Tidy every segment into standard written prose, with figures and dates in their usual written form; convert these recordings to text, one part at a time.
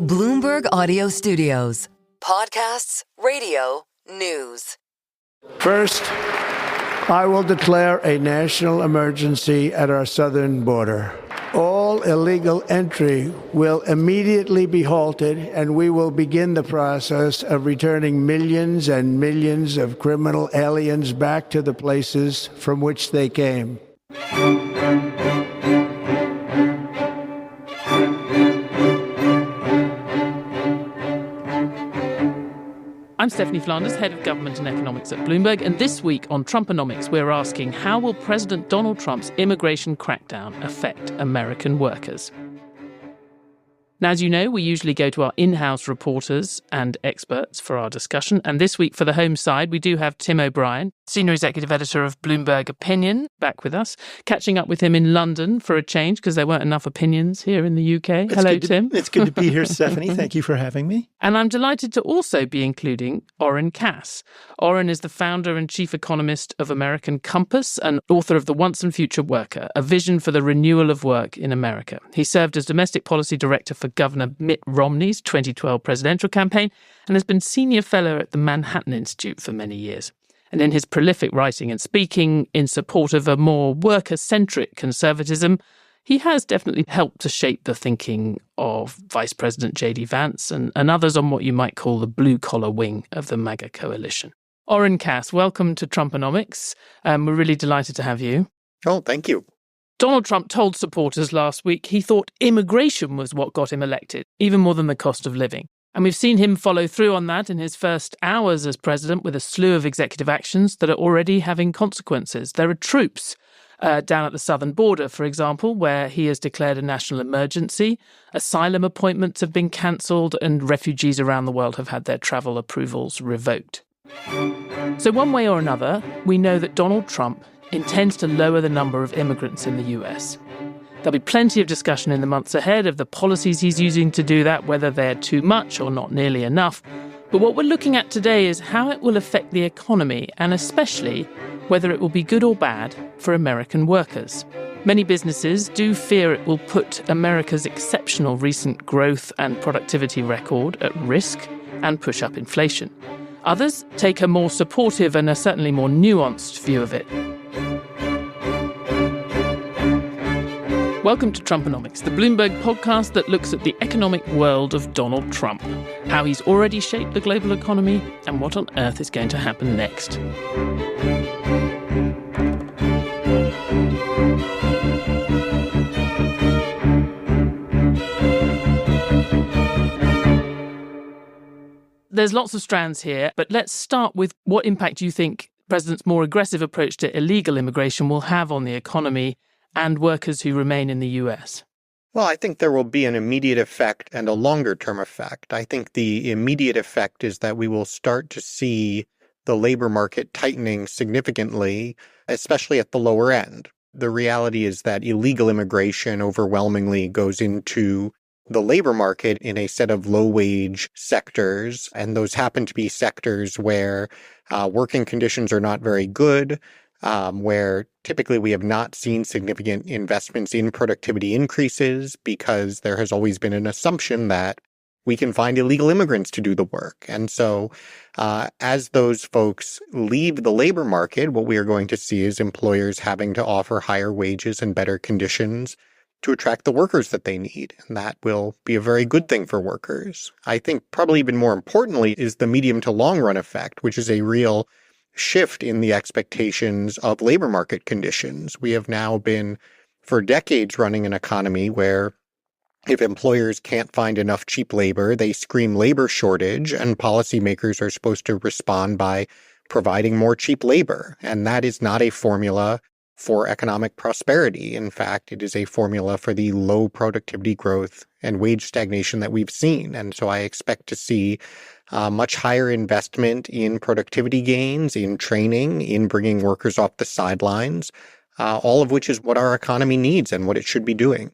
Bloomberg Audio Studios. Podcasts, radio, news. First, I will declare a national emergency at our southern border. All illegal entry will immediately be halted, and we will begin the process of returning millions and millions of criminal aliens back to the places from which they came. I'm Stephanie Flanders, Head of Government and Economics at Bloomberg, and this week on Trumponomics we're asking, how will President Donald Trump's immigration crackdown affect American workers? Now, as you know, we usually go to our in-house reporters and experts for our discussion, and this week for the home side we do have Tim O'Brien, Senior Executive Editor of Bloomberg Opinion, back with us, catching up with him in London for a change because there weren't enough opinions here in the UK. Hello, Tim. It's good to be here, Stephanie. Thank you for having me. And I'm delighted to also be including Oren Cass. Oren is the founder and chief economist of American Compass and author of The Once and Future Worker, a vision for the renewal of work in America. He served as domestic policy director for Governor Mitt Romney's 2012 presidential campaign and has been senior fellow at the Manhattan Institute for many years. And in his prolific writing and speaking in support of a more worker-centric conservatism, he has definitely helped to shape the thinking of Vice President J.D. Vance and others on what you might call the blue-collar wing of the MAGA coalition. Oren Cass, welcome to Trumponomics. We're really delighted to have you. Oh, thank you. Donald Trump told supporters last week he thought immigration was what got him elected, even more than the cost of living. And we've seen him follow through on that in his first hours as president with a slew of executive actions that are already having consequences. There are troops down at the southern border, for example, where he has declared a national emergency. Asylum appointments have been cancelled and refugees around the world have had their travel approvals revoked. So one way or another, we know that Donald Trump intends to lower the number of immigrants in the US. There'll be plenty of discussion in the months ahead of the policies he's using to do that, whether they're too much or not nearly enough. But what we're looking at today is how it will affect the economy, and especially whether it will be good or bad for American workers. Many businesses do fear it will put America's exceptional recent growth and productivity record at risk and push up inflation. Others take a more supportive and a certainly more nuanced view of it. Welcome to Trumponomics, the Bloomberg podcast that looks at the economic world of Donald Trump, how he's already shaped the global economy, and what on earth is going to happen next. There's lots of strands here, but let's start with what impact you think the president's more aggressive approach to illegal immigration will have on the economy and workers who remain in the US. Well, I think there will be an immediate effect and a longer-term effect. I think the immediate effect is that we will start to see the labor market tightening significantly, especially at the lower end. The reality is that illegal immigration overwhelmingly goes into the labor market in a set of low-wage sectors, and those happen to be sectors where working conditions are not very good, where typically we have not seen significant investments in productivity increases because there has always been an assumption that we can find illegal immigrants to do the work. And so as those folks leave the labor market, what we are going to see is employers having to offer higher wages and better conditions to attract the workers that they need. And that will be a very good thing for workers. I think probably even more importantly is the medium to long run effect, which is a real shift in the expectations of labor market conditions. We have now been for decades running an economy where if employers can't find enough cheap labor, they scream labor shortage, and policymakers are supposed to respond by providing more cheap labor. And that is not a formula for economic prosperity. In fact, it is a formula for the low productivity growth and wage stagnation that we've seen. And so I expect to see much higher investment in productivity gains, in training, in bringing workers off the sidelines, all of which is what our economy needs and what it should be doing.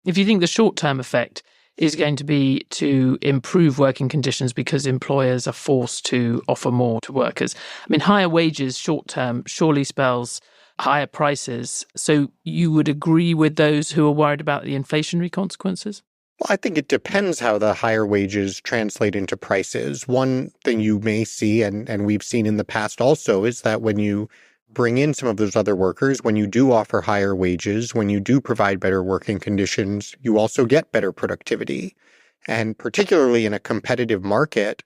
If you think the short-term effect is going to be to improve working conditions because employers are forced to offer more to workers, I mean, higher wages short-term surely spells higher prices. So you would agree with those who are worried about the inflationary consequences? Well, I think it depends how the higher wages translate into prices. One thing you may see, and we've seen in the past also, is that when you bring in some of those other workers, when you do offer higher wages, when you do provide better working conditions, you also get better productivity. And particularly in a competitive market,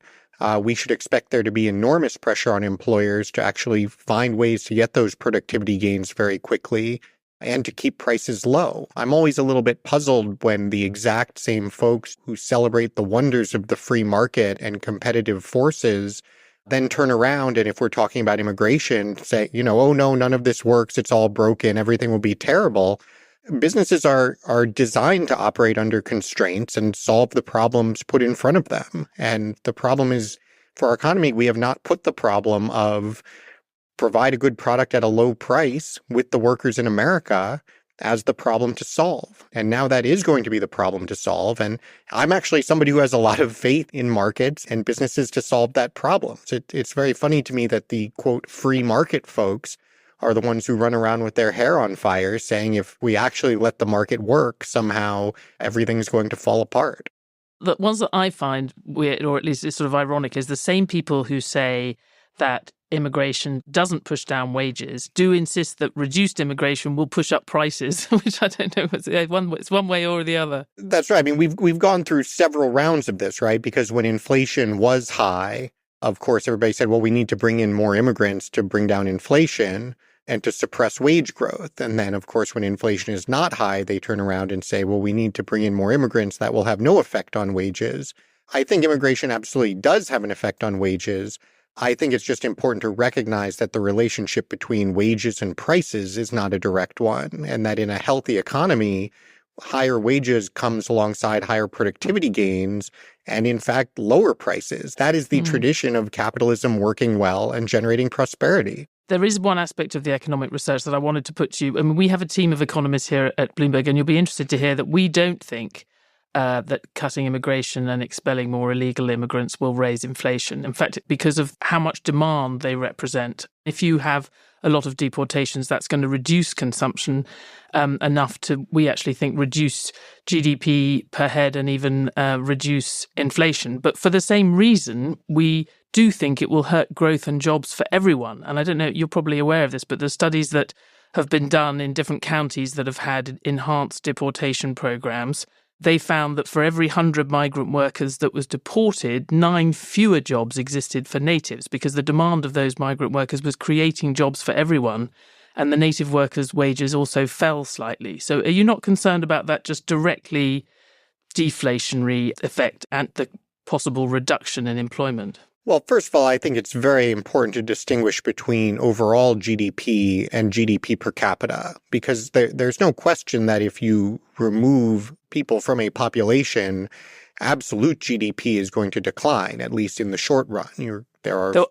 we should expect there to be enormous pressure on employers to actually find ways to get those productivity gains very quickly and to keep prices low. I'm always a little bit puzzled when the exact same folks who celebrate the wonders of the free market and competitive forces then turn around and if we're talking about immigration, say, oh no, none of this works, it's all broken, everything will be terrible. Businesses are designed to operate under constraints and solve the problems put in front of them. And the problem is, for our economy, we have not put the problem of provide a good product at a low price with the workers in America as the problem to solve. And now that is going to be the problem to solve. And I'm actually somebody who has a lot of faith in markets and businesses to solve that problem. So it's very funny to me that the, quote, free market folks are the ones who run around with their hair on fire saying if we actually let the market work, somehow everything's going to fall apart. The ones that I find weird, or at least it's sort of ironic, is the same people who say that immigration doesn't push down wages do insist that reduced immigration will push up prices, which I don't know, it's one way or the other. That's right. I mean, we've gone through several rounds of this, right? Because when inflation was high, of course, everybody said, well, we need to bring in more immigrants to bring down inflation and to suppress wage growth. And then, of course, when inflation is not high, they turn around and say, well, we need to bring in more immigrants. That will have no effect on wages. I think immigration absolutely does have an effect on wages. I think it's just important to recognize that the relationship between wages and prices is not a direct one, and that in a healthy economy, higher wages comes alongside higher productivity gains and, in fact, lower prices. That is the tradition of capitalism working well and generating prosperity. There is one aspect of the economic research that I wanted to put to you. I mean, we have a team of economists here at Bloomberg, and you'll be interested to hear that we don't think that cutting immigration and expelling more illegal immigrants will raise inflation. In fact, because of how much demand they represent, if you have a lot of deportations, that's going to reduce consumption enough to, we actually think, reduce GDP per head and even reduce inflation. But for the same reason, we do think it will hurt growth and jobs for everyone. And I don't know, you're probably aware of this, but the studies that have been done in different counties that have had enhanced deportation programs, they found that for every 100 migrant workers that was deported, 9 fewer jobs existed for natives because the demand of those migrant workers was creating jobs for everyone, and the native workers' wages also fell slightly. So are you not concerned about that just directly deflationary effect and the possible reduction in employment? Well, first of all, I think it's very important to distinguish between overall GDP and GDP per capita, because there's no question that if you remove people from a population, absolute GDP is going to decline, at least in the short run.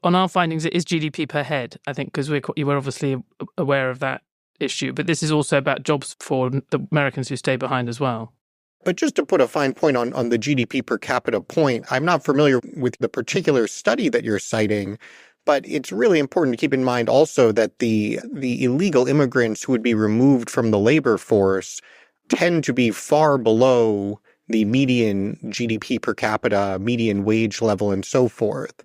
On our findings, it is GDP per head, I think, because you were obviously aware of that issue. But this is also about jobs for the Americans who stay behind as well. But just to put a fine point on the GDP per capita point, I'm not familiar with the particular study that you're citing, but it's really important to keep in mind also that the illegal immigrants who would be removed from the labor force tend to be far below the median GDP per capita, median wage level, and so forth.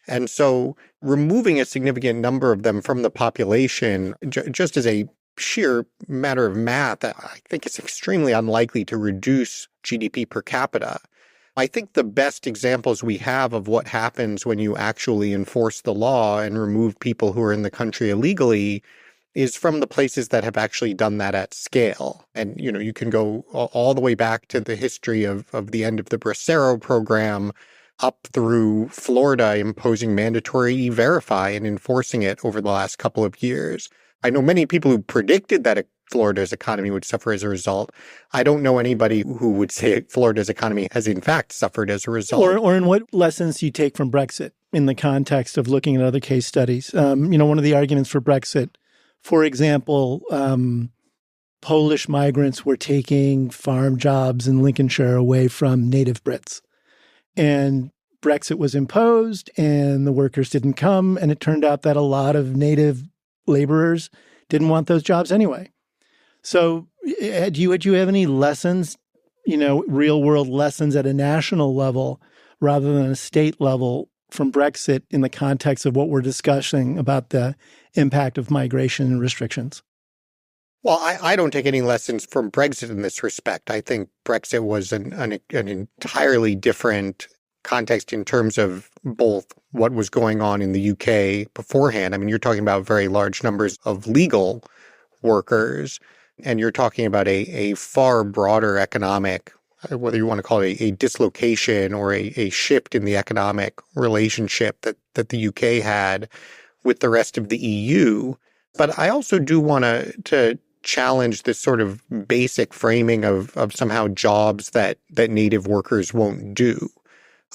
And so removing a significant number of them from the population, just as a sheer matter of math, I think it's extremely unlikely to reduce GDP per capita. I think the best examples we have of what happens when you actually enforce the law and remove people who are in the country illegally is from the places that have actually done that at scale. And, you can go all the way back to the history of the end of the Bracero program up through Florida imposing mandatory E-Verify and enforcing it over the last couple of years. I know many people who predicted that Florida's economy would suffer as a result. I don't know anybody who would say Florida's economy has in fact suffered as a result. Or what lessons do you take from Brexit in the context of looking at other case studies? One of the arguments for Brexit, for example, Polish migrants were taking farm jobs in Lincolnshire away from native Brits. And Brexit was imposed and the workers didn't come. And it turned out that a lot of native laborers didn't want those jobs anyway. So do you have any lessons real world lessons at a national level rather than a state level from Brexit in the context of what we're discussing about the impact of migration and restrictions? Well, I don't take any lessons from Brexit in this respect. I think Brexit was an entirely different context in terms of both what was going on in the UK beforehand. I mean, you're talking about very large numbers of legal workers, and you're talking about a far broader economic, whether you want to call it a dislocation or a shift in the economic relationship that the UK had with the rest of the EU. But I also do want to challenge this sort of basic framing of somehow jobs that native workers won't do.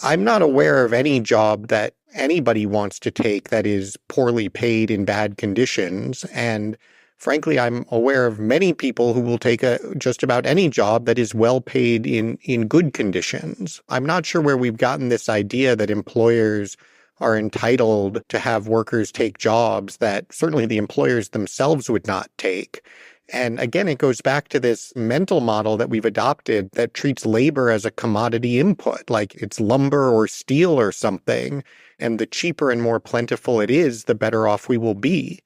I'm not aware of any job that anybody wants to take that is poorly paid in bad conditions. And frankly, I'm aware of many people who will take just about any job that is well paid in good conditions. I'm not sure where we've gotten this idea that employers are entitled to have workers take jobs that certainly the employers themselves would not take. And again, it goes back to this mental model that we've adopted that treats labor as a commodity input, like it's lumber or steel or something. And the cheaper and more plentiful it is, the better off we will be.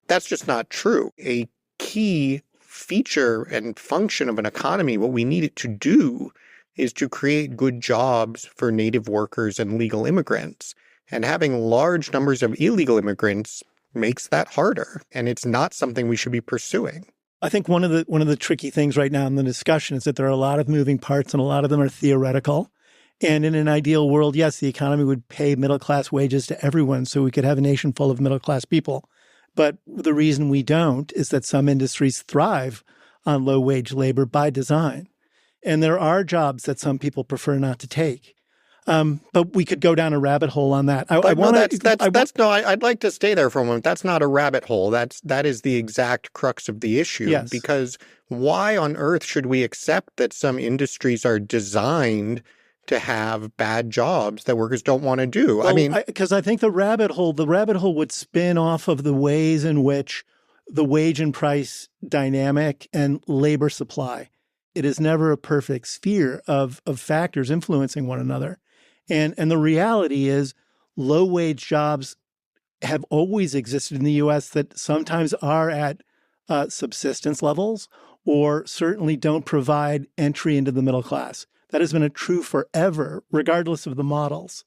That's just not true. A key feature and function of an economy, what we need it to do, is to create good jobs for native workers and legal immigrants. And having large numbers of illegal immigrants makes that harder. And it's not something we should be pursuing. I think one of the tricky things right now in the discussion is that there are a lot of moving parts and a lot of them are theoretical. And in an ideal world, yes, the economy would pay middle-class wages to everyone so we could have a nation full of middle-class people. But the reason we don't is that some industries thrive on low-wage labor by design. And there are jobs that some people prefer not to take. But we could go down a rabbit hole on that. I'd like to stay there for a moment. That's not a rabbit hole. That is the exact crux of the issue. Yes. Because why on earth should we accept that some industries are designed to have bad jobs that workers don't want to do? Well, because I think the rabbit hole would spin off of the ways in which the wage and price dynamic and labor supply. It is never a perfect sphere of factors influencing one another. And the reality is low-wage jobs have always existed in the U.S. that sometimes are at subsistence levels or certainly don't provide entry into the middle class. That has been true forever, regardless of the models.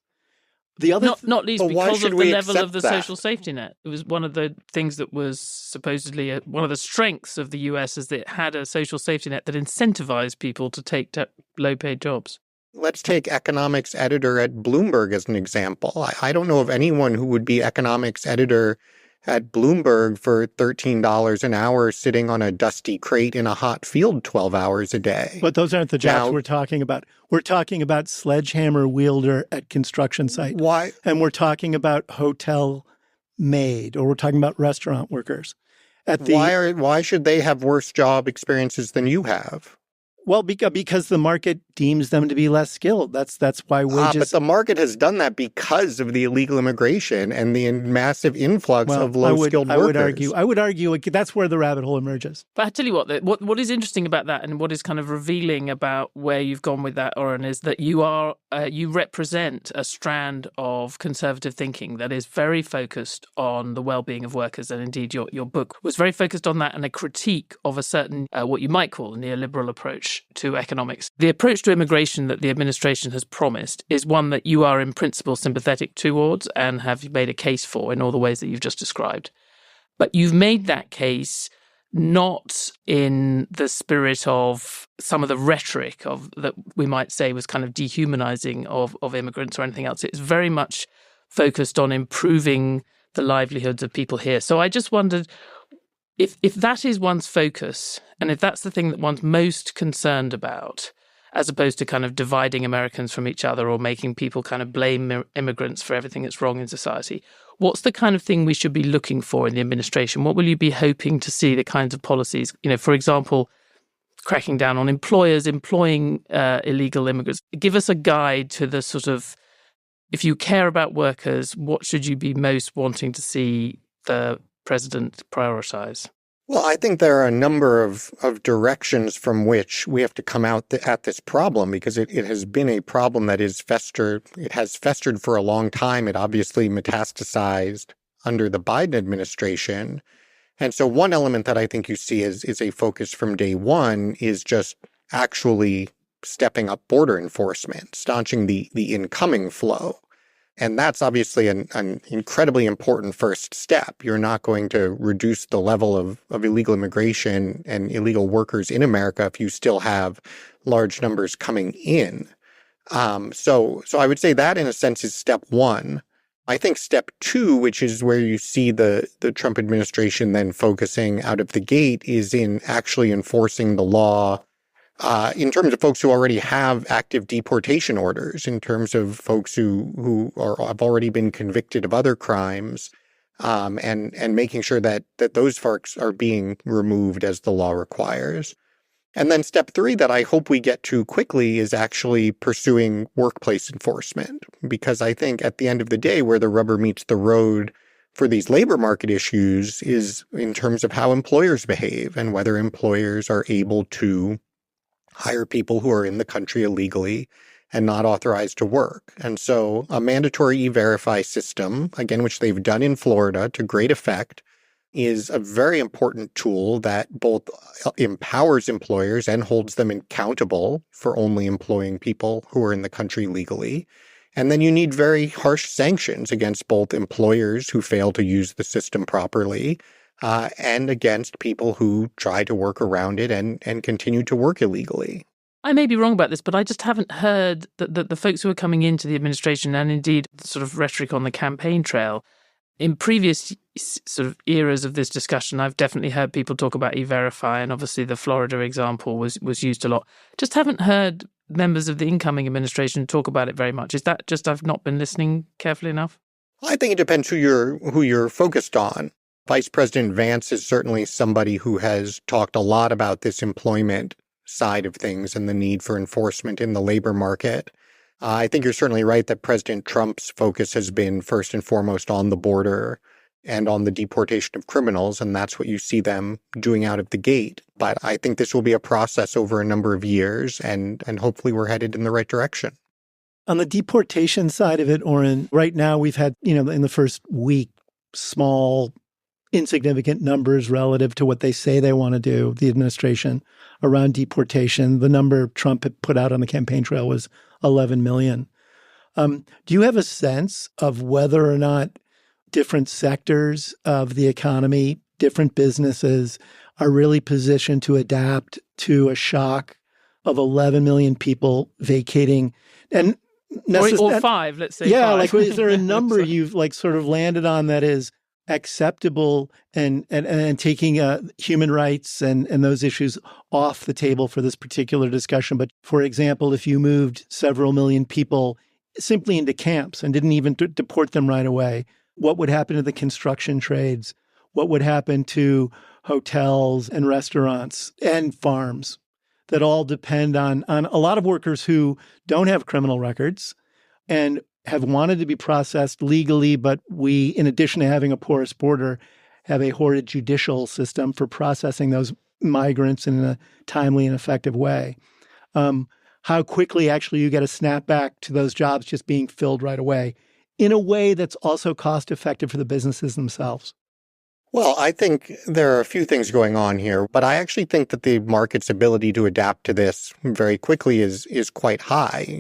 Not least because of the level of the social safety net. It was one of the things that was supposedly one of the strengths of the U.S. is that it had a social safety net that incentivized people to take low-paid jobs. Let's take economics editor at Bloomberg as an example. I don't know of anyone who would be economics editor at Bloomberg for $13 an hour sitting on a dusty crate in a hot field 12 hours a day. But those aren't the jobs we're talking about. We're talking about sledgehammer wielder at construction site. Why? And we're talking about hotel maid, or we're talking about restaurant workers. Why should they have worse job experiences than you have? Well, because the market deems them to be less skilled. That's why wages. But the market has done that because of the illegal immigration and the massive influx of low-skilled workers. I would argue that's where the rabbit hole emerges. But I tell you what is interesting about that, and what is kind of revealing about where you've gone with that, Oren, is that you represent a strand of conservative thinking that is very focused on the well-being of workers, and indeed your book was very focused on that and a critique of a certain what you might call a neoliberal approach to economics. The approach to immigration that the administration has promised is one that you are in principle sympathetic towards and have made a case for in all the ways that you've just described. But you've made that case not in the spirit of some of the rhetoric of that we might say was kind of dehumanizing of immigrants or anything else. It's very much focused on improving the livelihoods of people here. So I just wondered, if that is one's focus, and if that's the thing that one's most concerned about, as opposed to kind of dividing Americans from each other or making people kind of blame immigrants for everything that's wrong in society, what's the kind of thing we should be looking for in the administration? What will you be hoping to see, the kinds of policies, for example, cracking down on employers employing illegal immigrants? Give us a guide to the sort of, if you care about workers, what should you be most wanting to see the president prioritize? Well, I think there are a number of directions from which we have to come out at this problem, because it has been a problem that is festered. It has festered for a long time. It obviously metastasized under the Biden administration. And so one element that I think you see is a focus from day one is just actually stepping up border enforcement, staunching the incoming flow. And that's obviously an incredibly important first step. You're not going to reduce the level of illegal immigration and illegal workers in America if you still have large numbers coming in. So I would say that in a sense is step one. I think step two, which is where you see the Trump administration then focusing out of the gate, is in actually enforcing the law in terms of folks who already have active deportation orders, in terms of folks who have already been convicted of other crimes, and making sure that those folks are being removed as the law requires. And then step three that I hope we get to quickly is actually pursuing workplace enforcement, because I think at the end of the day, where the rubber meets the road for these labor market issues is in terms of how employers behave and whether employers are able to hire people who are in the country illegally and not authorized to work. And so a mandatory E-Verify system, again, which they've done in Florida to great effect, is a very important tool that both empowers employers and holds them accountable for only employing people who are in the country legally. And then you need very harsh sanctions against both employers who fail to use the system properly, and against people who try to work around it and continue to work illegally. I may be wrong about this, but I just haven't heard that the folks who are coming into the administration, and indeed the sort of rhetoric on the campaign trail, in previous sort of eras of this discussion, I've definitely heard people talk about E-Verify, and obviously the Florida example was used a lot. Just haven't heard members of the incoming administration talk about it very much. Is that just I've not been listening carefully enough? I think it depends who you're focused on. Vice President Vance is certainly somebody who has talked a lot about this employment side of things and the need for enforcement in the labor market. I think you're certainly right that President Trump's focus has been first and foremost on the border and on the deportation of criminals, and that's what you see them doing out of the gate. But I think this will be a process over a number of years, and hopefully we're headed in the right direction. On the deportation side of it, Oren, right now we've had, in the first week, small, insignificant numbers relative to what they say they want to do, the administration, around deportation. The number Trump had put out on the campaign trail was 11 million. Do you have a sense of whether or not different sectors of the economy, different businesses are really positioned to adapt to a shock of 11 million people vacating? And or five, let's say. Yeah, five. is there a number you've sort of landed on that is acceptable and taking human rights and those issues off the table for this particular discussion? But for example, if you moved several million people simply into camps and didn't even deport them right away, what would happen to the construction trades? What would happen to hotels and restaurants and farms that all depend on a lot of workers who don't have criminal records and have wanted to be processed legally, but we, in addition to having a porous border, have a horrid judicial system for processing those migrants in a timely and effective way. How quickly actually you get a snapback to those jobs just being filled right away in a way that's also cost effective for the businesses themselves? Well, I think there are a few things going on here, but I actually think that the market's ability to adapt to this very quickly is quite high.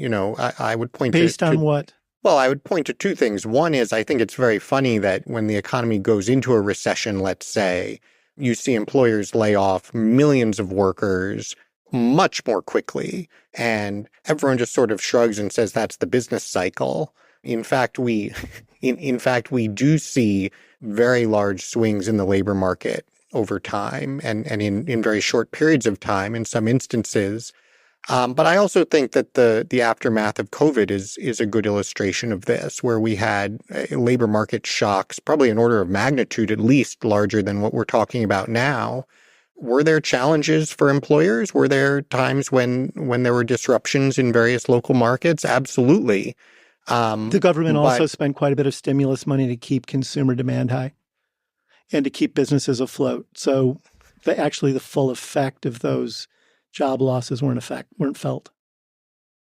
I would point Based on what? Well, I would point to two things. One is I think it's very funny that when the economy goes into a recession, let's say, you see employers lay off millions of workers much more quickly, and everyone just sort of shrugs and says that's the business cycle. In fact, we do see very large swings in the labor market over time and in very short periods of time in some instances. But I also think that the aftermath of COVID is a good illustration of this, where we had labor market shocks, probably an order of magnitude at least larger than what we're talking about now. Were there challenges for employers? Were there times when there were disruptions in various local markets? Absolutely. The government also spent quite a bit of stimulus money to keep consumer demand high and to keep businesses afloat. So the full effect of those job losses weren't felt.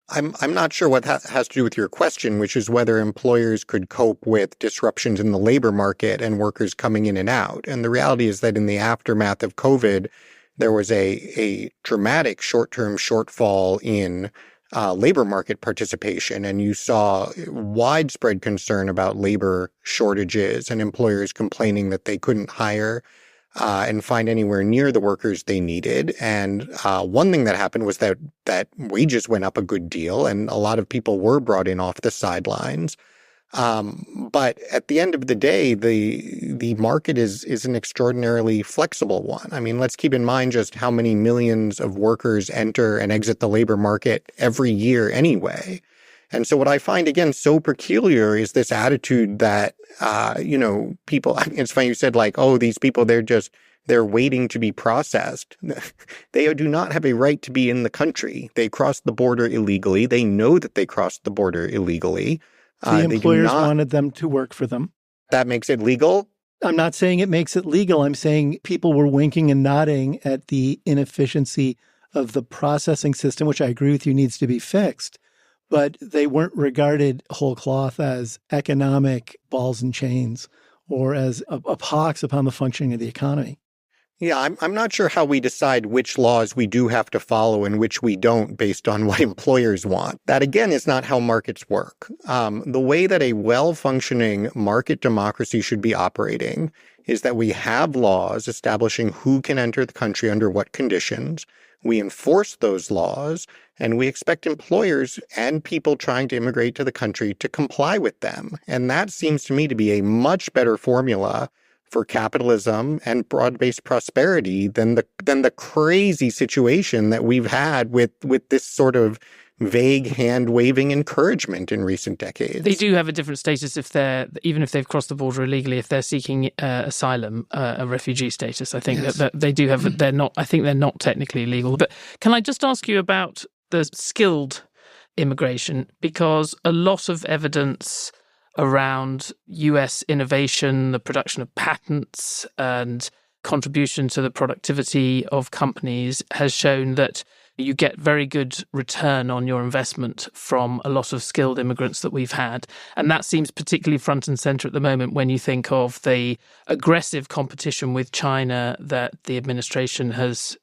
I'm not sure what that has to do with your question, which is whether employers could cope with disruptions in the labor market and workers coming in and out. And the reality is that in the aftermath of COVID, there was a dramatic short-term shortfall in labor market participation, and you saw widespread concern about labor shortages and employers complaining that they couldn't hire and find anywhere near the workers they needed. And one thing that happened was that wages went up a good deal, and a lot of people were brought in off the sidelines. But at the end of the day, the market is an extraordinarily flexible one. I mean, let's keep in mind just how many millions of workers enter and exit the labor market every year anyway. And so what I find, again, so peculiar is this attitude that, people, it's funny you said like, oh, these people, they're waiting to be processed. They do not have a right to be in the country. They crossed the border illegally. They know that they crossed the border illegally. The employers wanted them to work for them. That makes it legal? I'm not saying it makes it legal. I'm saying people were winking and nodding at the inefficiency of the processing system, which I agree with you needs to be fixed. But they weren't regarded whole cloth as economic balls and chains or as a pox upon the functioning of the economy. Yeah, I'm not sure how we decide which laws we do have to follow and which we don't based on what employers want. That, again, is not how markets work. The way that a well-functioning market democracy should be operating is that we have laws establishing who can enter the country under what conditions. We enforce those laws, and we expect employers and people trying to immigrate to the country to comply with them. And that seems to me to be a much better formula for capitalism and broad-based prosperity than the crazy situation that we've had with this sort of vague hand-waving encouragement in recent decades. They do have a different status even if they've crossed the border illegally, if they're seeking asylum, a refugee status. I think that they do have, they're not technically legal. But can I just ask you about the skilled immigration? Because a lot of evidence around US innovation, the production of patents and contribution to the productivity of companies has shown that you get very good return on your investment from a lot of skilled immigrants that we've had. And that seems particularly front and center at the moment when you think of the aggressive competition with China that the administration has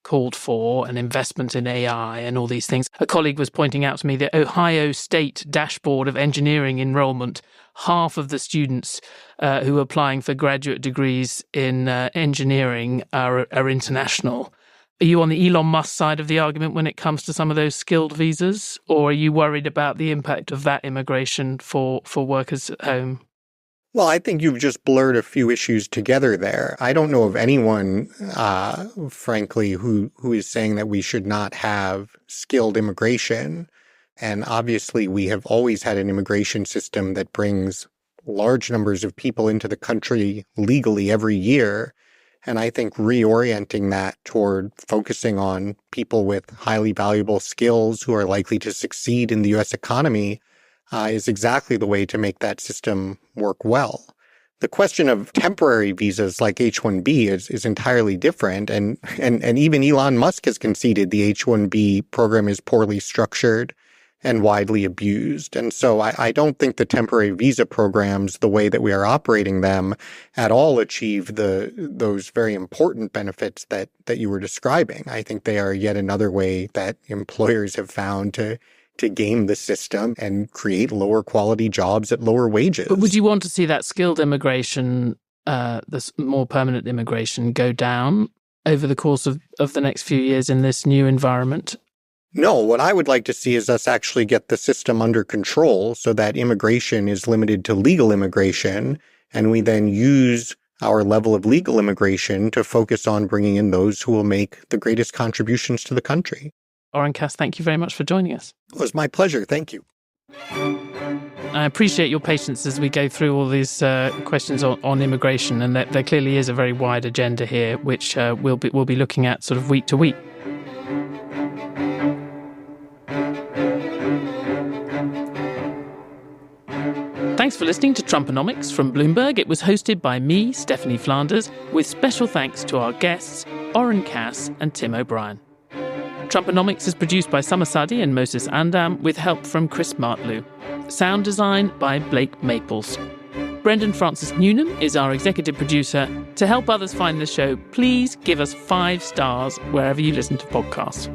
called for, an investment in AI and all these things. A colleague was pointing out to me the Ohio State dashboard of engineering enrollment, half of the students who are applying for graduate degrees in engineering are international. Are you on the Elon Musk side of the argument when it comes to some of those skilled visas, or are you worried about the impact of that immigration for workers at home? Well, I think you've just blurred a few issues together there. I don't know of anyone, frankly, who is saying that we should not have skilled immigration. And obviously, we have always had an immigration system that brings large numbers of people into the country legally every year. And I think reorienting that toward focusing on people with highly valuable skills who are likely to succeed in the U.S. economy is exactly the way to make that system work well. The question of temporary visas like H-1B is entirely different. And even Elon Musk has conceded the H-1B program is poorly structured and widely abused. And so I don't think the temporary visa programs, the way that we are operating them, at all achieve those very important benefits that you were describing. I think they are yet another way that employers have found to game the system and create lower quality jobs at lower wages. But would you want to see that skilled immigration, this more permanent immigration, go down over the course of the next few years in this new environment? No, what I would like to see is us actually get the system under control so that immigration is limited to legal immigration, and we then use our level of legal immigration to focus on bringing in those who will make the greatest contributions to the country. Oren Cass, thank you very much for joining us. It was my pleasure. Thank you. I appreciate your patience as we go through all these questions on immigration, and that there clearly is a very wide agenda here, which we'll be looking at sort of week to week. Thanks for listening to Trumponomics from Bloomberg. It was hosted by me, Stephanie Flanders, with special thanks to our guests, Oren Cass and Tim O'Brien. Trumponomics is produced by Summer Sadi and Moses Andam, with help from Chris Martlew. Sound design by Blake Maples. Brendan Francis Newnham is our executive producer. To help others find the show, please give us 5 stars wherever you listen to podcasts.